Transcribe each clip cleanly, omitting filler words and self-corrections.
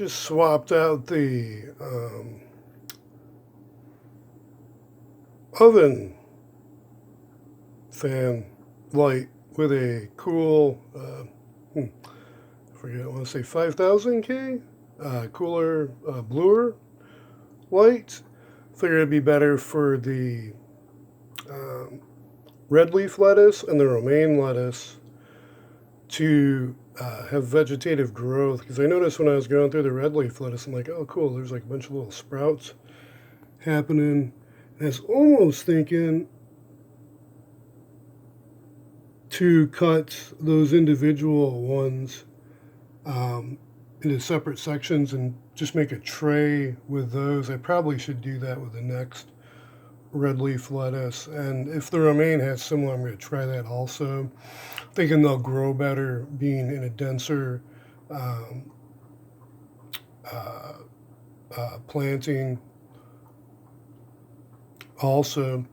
Just swapped out the oven fan light with a cool, I forget, I want to say 5000K cooler, bluer light. Figured it'd be better for the um, red leaf lettuce and the romaine lettuce to have vegetative growth. Because I noticed when I was going through the red leaf lettuce, I'm like, oh, cool, there's like a bunch of little sprouts happening. And I was almost thinking to cut those individual ones into separate sections and just make a tray with those. I probably should do that with the next red leaf lettuce. And if the romaine has similar, I'm going to try that also. Thinking they'll grow better being in a denser um, uh, planting also.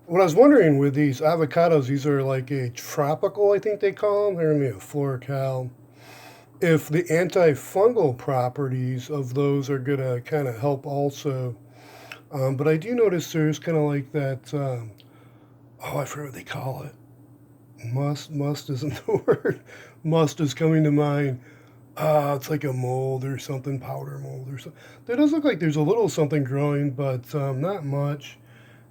What I was wondering with these avocados, these are like a tropical, I think they call them. They're going to be a florical. If the antifungal properties of those are going to kind of help also. But I do notice there's kind of like that, oh, I forget what they call it. Must isn't the word. Must is coming to mind. It's like a mold or something, powder mold or something. There does look like there's a little something growing, but not much.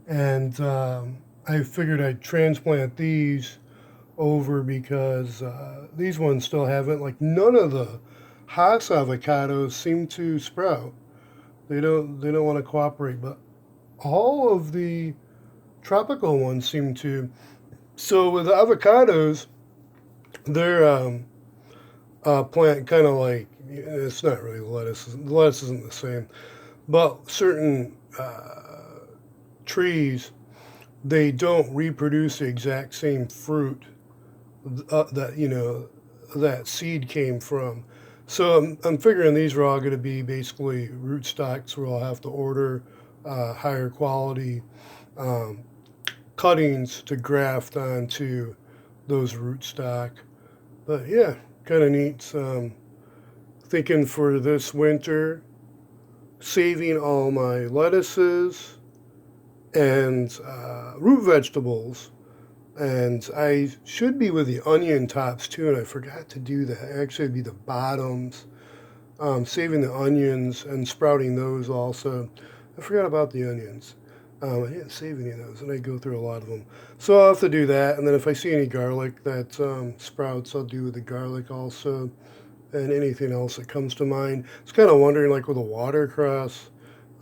And I figured I'd transplant these over because these ones still haven't, like none of the Haas avocados seem to sprout. They don't want to cooperate, but all of the tropical ones seem to. So with avocados, they're plant kind of like, it's not really lettuce. The lettuce isn't the same, but certain trees, they don't reproduce the exact same fruit that that seed came from. So I'm figuring these are all going to be basically rootstocks where I'll have to order higher quality um, cuttings to graft onto those rootstock. But yeah, kind of neat. Thinking for this winter, saving all my lettuces and root vegetables. And I should be with the onion tops too, and I forgot to do that. Actually, it'd be the bottoms. Saving the onions and sprouting those also. I forgot about the onions. I didn't save any of those, and I go through a lot of them. So I'll have to do that. And then if I see any garlic that sprouts, I'll do the garlic also, and anything else that comes to mind. It's kind of wondering, like with a watercress,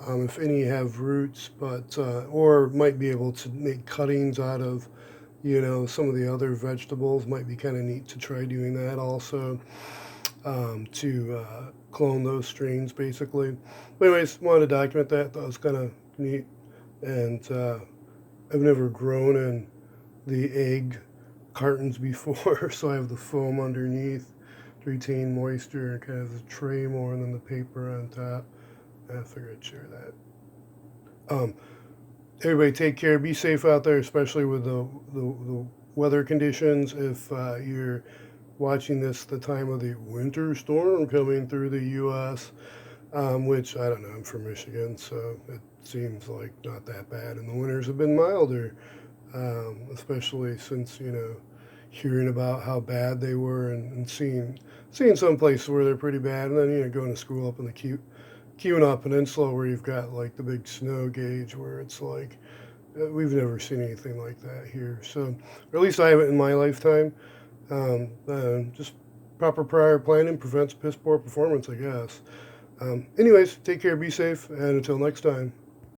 if any have roots, but or might be able to make cuttings out of, some of the other vegetables. Might be kind of neat to try doing that also, to clone those strains basically. But anyways, wanted to document that. Thought it was kind of neat. And I've never grown in the egg cartons before, so I have the foam underneath to retain moisture and kind of the tray more than the paper on top. I figured I'd share that. Everybody take care. Be safe out there, especially with the weather conditions. If you're watching this the time of the winter storm coming through the U.S., which I don't know, I'm from Michigan, so it seems like not that bad. And the winters have been milder, especially since, hearing about how bad they were and seeing some places where they're pretty bad. And then, going to school up in the Keweenaw Peninsula where you've got like the big snow gauge where it's like, we've never seen anything like that here. So, or at least I haven't in my lifetime. Just proper prior planning prevents piss poor performance, I guess. Anyways, take care, be safe, and until next time.